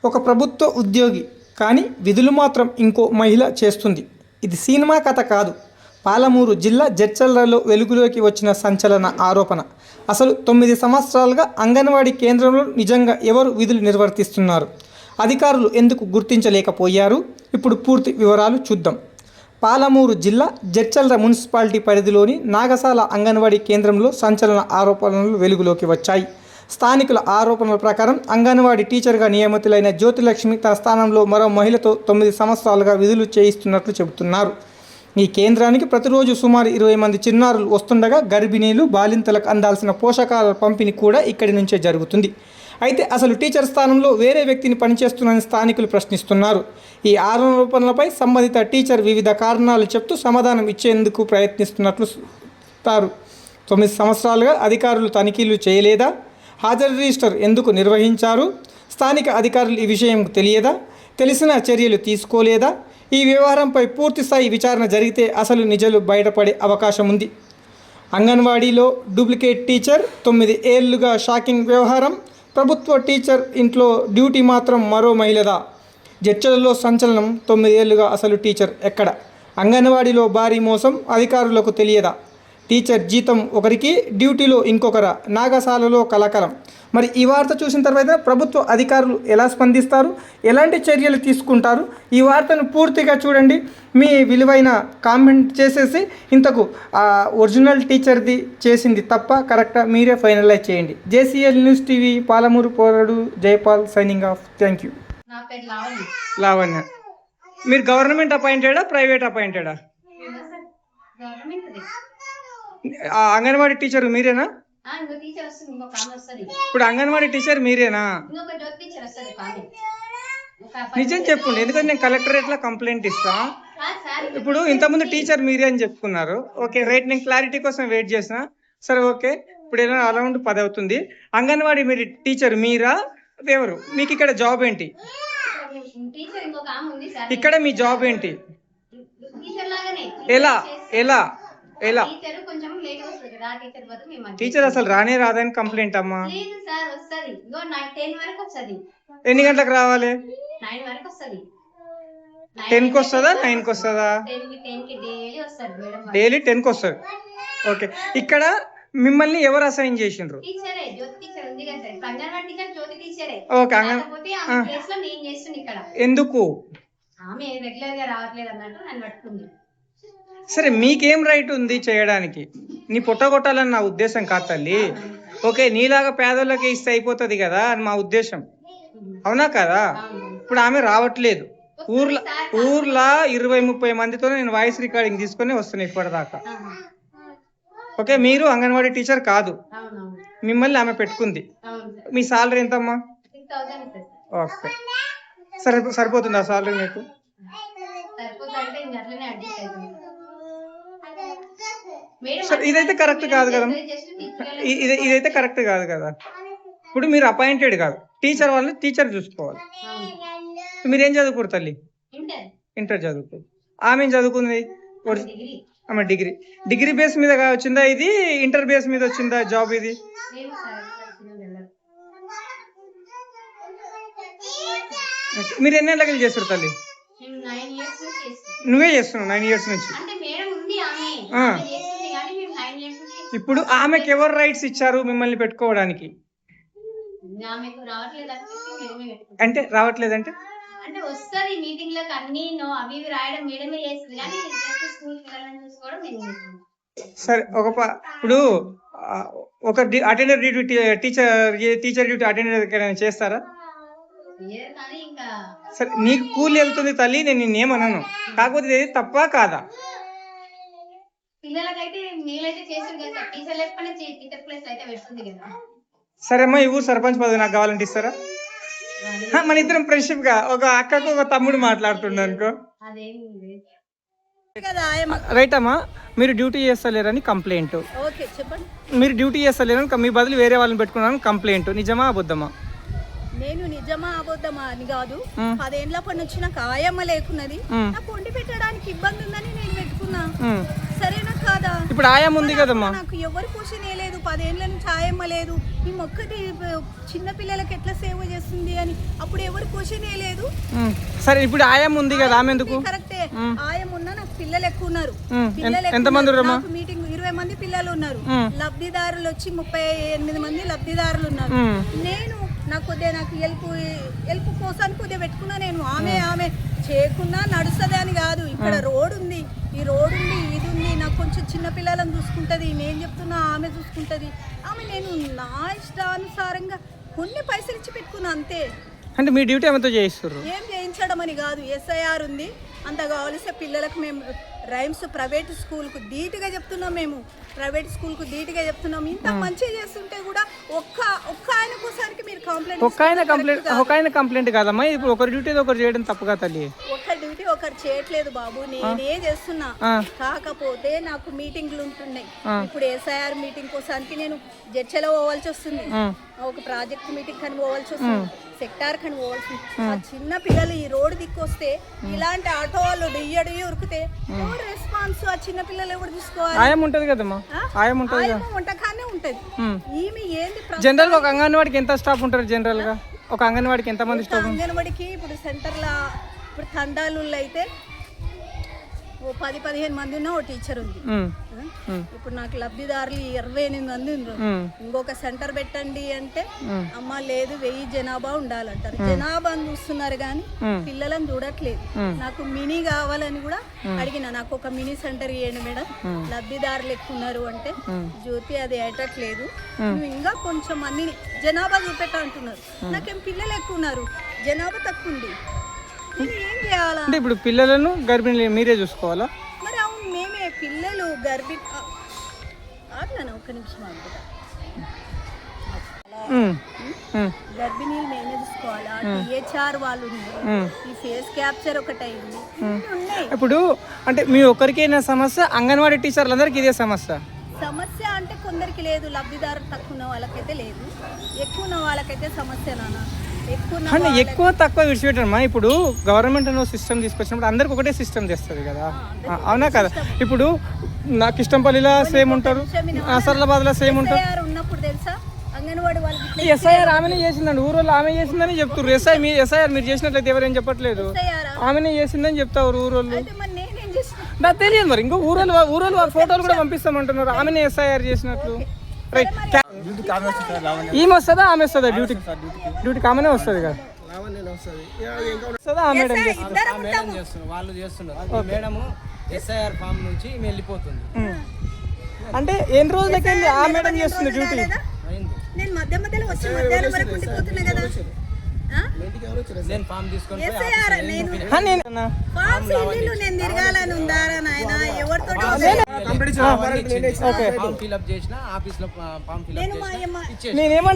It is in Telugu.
ఒక ప్రభుత్వ ఉద్యోగి కానీ విధులు మాత్రం ఇంకో మహిళ చేస్తుంది. ఇది సినిమా కథ కాదు. పాలమూరు జిల్లా జడ్చర్లలో వెలుగులోకి వచ్చిన సంచలన ఆరోపణ. అసలు 9 సంవత్సరాలుగా అంగన్వాడీ కేంద్రంలో నిజంగా ఎవరు విధులు నిర్వర్తిస్తున్నారు? అధికారులు ఎందుకు గుర్తించలేకపోయారు? ఇప్పుడు పూర్తి వివరాలు చూద్దాం. పాలమూరు జిల్లా జడ్చర్ల మున్సిపాలిటీ పరిధిలోని నాగసాల అంగన్వాడీ కేంద్రంలో సంచలన ఆరోపణలు వెలుగులోకి వచ్చాయి. స్థానికుల ఆరోపణల ప్రకారం అంగన్వాడీ టీచర్గా నియమితులైన జ్యోతిలక్ష్మి తన స్థానంలో మరో మహిళతో 9 సంవత్సరాలుగా విధులు చేయిస్తున్నట్లు చెబుతున్నారు. ఈ కేంద్రానికి ప్రతిరోజు సుమారు 20 మంది చిన్నారులు వస్తుండగా గర్భిణీలు, బాలింతలకు అందాల్సిన పోషకాల పంపిణీ కూడా ఇక్కడి నుంచే జరుగుతుంది. అయితే అసలు టీచర్ స్థానంలో వేరే వ్యక్తిని పనిచేస్తున్నారని స్థానికులు ప్రశ్నిస్తున్నారు. ఈ ఆరోపణలపై సంబంధిత టీచర్ వివిధ కారణాలు చెప్తూ సమాధానం ఇచ్చేందుకు ప్రయత్నిస్తున్నట్లు చెప్తారు. 9 సంవత్సరాలుగా అధికారులు తనిఖీలు చేయలేదా? హాజరు రిజిస్టర్ ఎందుకు నిర్వహించారు? స్థానిక అధికారులు ఈ విషయం తెలియదా? తెలిసిన చర్యలు తీసుకోలేదా? ఈ వ్యవహారంపై పూర్తిస్థాయి విచారణ జరిగితే అసలు నిజాలు బయటపడే అవకాశం ఉంది. అంగన్వాడీలో డూప్లికేట్ టీచర్, 9 ఏళ్లుగా షాకింగ్ వ్యవహారం. ప్రభుత్వ టీచర్ ఇంట్లో డ్యూటీ మాత్రం మరో మహిళదా? జడ్చర్లలో సంచలనం. 9 ఏళ్లుగా అసలు టీచర్ ఎక్కడ? అంగన్వాడీలో భారీ మోసం, అధికారులకు తెలియదా? టీచర్ జీతం ఒకరికి, డ్యూటీలో ఇంకొకరా? నాగసాలలో కలకలం. మరి ఈ వార్త చూసిన తర్వాత ప్రభుత్వ అధికారులు ఎలా స్పందిస్తారు, ఎలాంటి చర్యలు తీసుకుంటారు? ఈ వార్తను పూర్తిగా చూడండి. మీ విలువైన కామెంట్ చేసేసి ఇంతకు ఒరిజినల్ టీచర్ది చేసింది తప్ప కరెక్టా మీరే ఫైనలైజ్ చేయండి. జేసీఎల్ న్యూస్ టీవీ, పాలమూరు పోరడు Jaipal signing off. Thank you. నా పేరు లావణ్య. లావణ్య, మీరు గవర్నమెంట్ అపాయింటెడా, ప్రైవేట్ అపాయింటెడా? గవర్నమెంట్ అంగన్వాడీ టీచర్ మీరేనా? ఇంకో టీచర్ వస్తుంది, ఇంకొక ఆమె వస్తుంది. ఇప్పుడు అంగన్వాడీ టీచర్ మీరేనా? ఇంకొక జ్యోతి టీచర్ వస్తుంది కానీ. నిజం చెప్పండి, ఎందుకంటే నేను కలెక్టరేట్లో కంప్లైంట్ ఇస్తా. ఇప్పుడు ఇంతకుముందు టీచర్ మీరే అని చెప్పుకున్నారు. ఓకే రైట్, నేను క్లారిటీ కోసం వెయిట్ చేసిన. సరే ఓకే, ఇప్పుడు ఏదైనా అరౌండ్ 10 అవుతుంది. అంగన్వాడీ మీరు టీచర్ మీరా ఎవరు? మీకు ఇక్కడ జాబ్ ఏంటి? టీచర్ ఇంకొక ఆమె ఉంది సార్. ఇక్కడ మీ జాబ్ ఏంటి? టీచర్ లాగానే. ఎలా ఎలా ఎలా? టీచర్ కొంచెం లేట్ వస్తుంది కదా, టీచర్ బదులు మేము టీచర్ అసలు రానే రాదని కంప్లైంట్ అమ్మా. లేదు సార్, వస్తుంది. ఇగో 10 వరకు వస్తుంది. ఎన్ని గంటలకు రావాలి? 9 వరకు వస్తుంది. 10కి వస్తుందా, 9కి వస్తుందా? 10కి డైలీ వస్తారు మేడం. డైలీ 10కి వస్తుంది. ఓకే, ఇక్కడ మిమ్మల్ని ఎవరు అసైన్ చేసిండ్రు? టీచరే, జ్యోతి టీచర్ ఉంది కదా సార్. అంగన్వాడీ టీచర్ జ్యోతి టీచరే. ఓకే, కాకపోతే ఆమె ప్లేస్ లో నేను చేస్తుంది ఇక్కడ. ఎందుకు? ఆమె రెగ్యులర్ గా రావట్లేదు అన్నట్టు నన్ను పట్టుకుంది. సరే, మీకేం రైట్ ఉంది చేయడానికి? నీ పొట్టగొట్టాలని నా ఉద్దేశం కాదు తల్లి. ఓకే, నీలాగా పేదోళ్ళకి ఇస్తే అయిపోతుంది కదా అని మా ఉద్దేశం, అవునా కదా? ఇప్పుడు ఆమె రావట్లేదు. ఊర్లో 20-30 మందితో నేను వాయిస్ రికార్డింగ్ తీసుకొని వస్తున్నాను ఇప్పటిదాకా. ఓకే, మీరు అంగన్వాడీ టీచర్ కాదు, మిమ్మల్ని ఆమె పెట్టుకుంది. మీ సాలరీ ఎంతమ్మా? ఓకే, సరిపోతుందా సాలరీ మీకు? సరే, ఇదైతే కరెక్ట్ కాదు కదా. ఇదైతే కరెక్ట్ కాదు కదా. ఇప్పుడు మీరు అపాయింటెడ్ కాదు, టీచర్ వాళ్ళని టీచర్ చూసుకోవాలి. మీరేం చదువుకోరు తల్లి? ఇంటర్ చదువుకోరు. ఆమె చదువుకుంది, ఆమె డిగ్రీ బేస్ మీద వచ్చిందా ఇది? ఇంటర్ బేస్ మీద వచ్చిందా జాబ్ ఇది? మీరు ఎన్ని ఏళ్ళకి చేస్తారు తల్లి? నువ్వే చేస్తున్నావు 9 ఇయర్స్ నుంచి. ఇప్పుడు ఆమెకి ఎవరు రైట్స్ ఇచ్చారు మిమ్మల్ని పెట్టుకోవడానికి? అంటే రావట్లేదంటే వస్తుంది మీటింగ్ లకు అన్ని అవి రాయడం మేడమే చేస్తుంది కానీ స్కూల్ పిల్లలను చూసుకోవడం నేను. సరే, ఇప్పుడు ఒక attender duty teacher duty attender చేస్తారా? సరే, నీకు కూలి వెళ్తుంది తల్లి, నేను నిన్నేమన్నాను. కాకపోతే ఇది తప్ప కాదా? పిల్లలకైతే నేనైతే చేసాను కదా, టీచర్ లేకపోయినా టీచర్ ప్లేస్ అయితే పెడుతుంది కదా. సరే అమ్మా, ఈ ఊరు సర్పంచ్ పదవి నాకు కావాలంటే ఇస్తారా? మన ఇద్దరం ఫ్రెండ్షిప్ గా ఒక అక్కకు ఒక తమ్ముడు మాట్లాడుతున్నాను అనుకో. రైట్ అమ్మా, మీరు డ్యూటీ చేస్తలేరని కంప్లైంట్. మీరు డ్యూటీ చేస్తలేరని మీ బదులు వేరే వాళ్ళని పెట్టుకున్నాను కంప్లైంట్. నిజమా అబద్ధమా? నేను నిజమా అబద్ధమా అని కాదు, 10 ఏళ్ళప్పటి నుంచి నాకు ఆయమ్మ లేకున్నది. నాకు వండి పెట్టడానికి ఇబ్బంది ఉందని నేను పెట్టుకున్నా. సరే, నాకు కాదా? ఇప్పుడు ఆయామ ఉంది కదమ్మా. నాకు ఎవరు క్వశ్చన్ వేయలేదు, 10 ఏళ్ళ నుంచి ఆయమ్మ లేదు. ఈ మొక్కటి చిన్న పిల్లలకి ఎట్లా సేవ చేస్తుంది అని అప్పుడు ఎవరు క్వశ్చన్ వేయలేదు. సరే ఇప్పుడు ఆయామ ఉంది కదా, ఆమె ఎందుకు? కరెక్టే, ఆయమ్మ ఉన్నా నాకు పిల్లలు ఎక్కువ ఉన్నారు. ఎంతమంది ఉన్నారు? మీటింగ్ 20 మంది పిల్లలు ఉన్నారు. లబ్ధిదారులు వచ్చి 38 మంది లబ్ధిదారులు ఉన్నారు. నేను నాకు హెల్ప్ కోసానికి కొద్దిగా పెట్టుకున్నా. నేను ఆమె చేయకున్నా నడుస్తుంది అని కాదు. ఇక్కడ రోడ్ ఉంది, ఈ రోడ్ ఉంది, ఇది ఉంది. నాకు కొంచెం చిన్న పిల్లలను చూసుకుంటుంది, నేను చెప్తున్నా ఆమె చూసుకుంటుంది. నేను నా ఇష్టానుసారంగా కొన్ని పైసలు ఇచ్చి పెట్టుకున్నా అంతే. అంటే మీ డ్యూటీ ఏమైతే చేయిస్తారు? ఏం చేయించడం అని కాదు, ఎస్ఐఆర్ ఉంది. అంత కావలసే పిల్లలకు మేము రైమ్స్ ప్రైవేట్ స్కూల్కు ధీటుగా చెప్తున్నాం. మేము ప్రైవేట్ స్కూల్కు ధీటుగా చెప్తున్నాం. ఇంత మంచిగా చేస్తుంటే కూడా ఒక్క ఆయన కోసానికి మీరు ఒక ఆయన కంప్లైంట్ కాదమ్మా. ఇప్పుడు ఒకరి డ్యూటీ ఒకరు చేయడం తప్పుగా తల్లి. ఒక డ్యూటీ ఒకరు చేయట్లేదు బాబు, నేనే చేస్తున్నా. కాకపోతే నాకు మీటింగ్లు ఉంటున్నాయి. ఇప్పుడు ఎస్ఐఆర్ మీటింగ్ కోసానికి నేను జడ్చలో పోవాల్సి వస్తుంది, ఒక ప్రాజెక్ట్ మీటింగ్ కని పోవాల్సి వస్తుంది, సెక్టార్ కని పోవాల్సి వస్తుంది. ఆ చిన్న పిల్లలు ఈ రోడ్డు దిక్కొస్తే ఇలాంటి ఆటో వాళ్ళు డియ్యడి ఉరికితే ఎవరు రెస్పాన్స్? ఆ చిన్న పిల్లలు ఎవరు తీసుకోవాలి? ఆయం ఉంటది కదమ్మా, ఆయం ఉంటది, వంటకానే ఉంటది. ఈమె ఏంది జనరల్ గా ఒక అంగన్వాడికి ఎంత స్టాఫ్ ఉంటారు? జనరల్ గా ఒక అంగన్వాడికి ఎంత మంది స్టాఫ్? అంగన్వాడికి ఇప్పుడు సెంటర్లో ఇప్పుడు తండాలు అయితే ఓ 10-15 మంది ఉన్న ఓ టీచర్ ఉంది. ఇప్పుడు నాకు లబ్ధిదారులు 28 మంది ఉన్నారు. ఇంకొక సెంటర్ పెట్టండి అంటే అమ్మ లేదు 1000 జనాభా ఉండాలంటారు. జనాభా చూస్తున్నారు కానీ పిల్లలను చూడట్లేదు. నాకు మినీ కావాలని కూడా అడిగిన, నాకు ఒక మినీ సెంటర్ ఇవ్వండి మేడం, లబ్ధిదారులు ఎక్కువ ఉన్నారు అంటే జ్యోతి అది ఏటట్లేదు, నువ్వు ఇంకా కొంచెం మందిని జనాభా చూపెట్ట అంటున్నారు. నాకేం పిల్లలు ఎక్కువ ఉన్నారు, జనాభా తక్కువ ఉంది, ఏం చేయాలా? అంటే ఇప్పుడు పిల్లలను గర్భిణీ మీరే చూసుకోవాలా? మరి అవును, మేమే పిల్లలు గర్భిణీ. ఒక్క నిమిషం ఆగుతా. గర్భిణీలు మేమే చూసుకోవాలా? టీహెచ్ఆర్ వాళ్ళు ఉన్నారు, ఈ ఫేస్ క్యాప్చర్ ఒకటి అయింది, ఉన్నాయి. ఇప్పుడు అంటే మీ ఒక్కరికైనా సమస్య, అంగన్వాడీ టీచర్లందరికీ ఇదే సమస్య అంటే కొందరికి లేదు, లబ్ధిదారులు తక్కువ ఉన్న వాళ్ళకైతే లేదు, ఎక్కువ ఉన్న వాళ్ళకైతే సమస్య నాన్న. ఎక్కువ తక్కువ విడిచిపెట్టమ్మా. ఇప్పుడు గవర్నమెంట్ అనే సిస్టమ్ తీసుకొచ్చినప్పుడు అందరికి ఒకటే సిస్టమ్ చేస్తుంది కదా, అవునా కదా? ఇప్పుడు నాకు ఇష్టంపల్లిలో సేమ్ ఉంటారు, సర్లాబాద్లో సేమ్ ఉంటారు. ఉన్నప్పుడు తెలుసా అంగన్వాడి వాళ్ళకి ఎస్ఐఆర్ ఆమెనే చేసిందండి, ఊరోళ్ళు ఆమె చేసిందని చెప్తారు. ఎస్ఐఆర్ మీరు చేసినట్లయితే ఎవరేం చెప్పట్లేదు, ఆమెనే చేసిందని చెప్తారు ఊరోళ్ళు. నాకు తెలియదు మరి, ఇంకో ఊరోళ్ళు ఫోటోలు కూడా పంపిస్తామంటున్నారు ఆమెనే ఎస్ఐఆర్ చేసినట్లు. ఈమె వస్తుందా ఆమె వస్తుందా? డ్యూటీకి ఆమెనే వస్తుంది కదా, వాళ్ళు చేస్తున్నారు. మేడం ఎస్ఐఆర్ ఫామ్ నుంచి వెళ్ళిపోతుంది. అంటే ఎన్ని రోజులకి వెళ్ళి ఆ మేడం చేస్తుంది డ్యూటీ? నేను మధ్యలో వచ్చి మధ్యాహ్నం వరకు ఉండిపోతున్నా కదా. నేను ఫామ్ తీసుకొని నేను తిరగాలని ఉందారా నాయన? ఎవరితో ఫామ్ ఫిల్అప్ చేసిన ఆఫీస్ లో ఫామ్ ఫిల్అప్ నేనేమంటే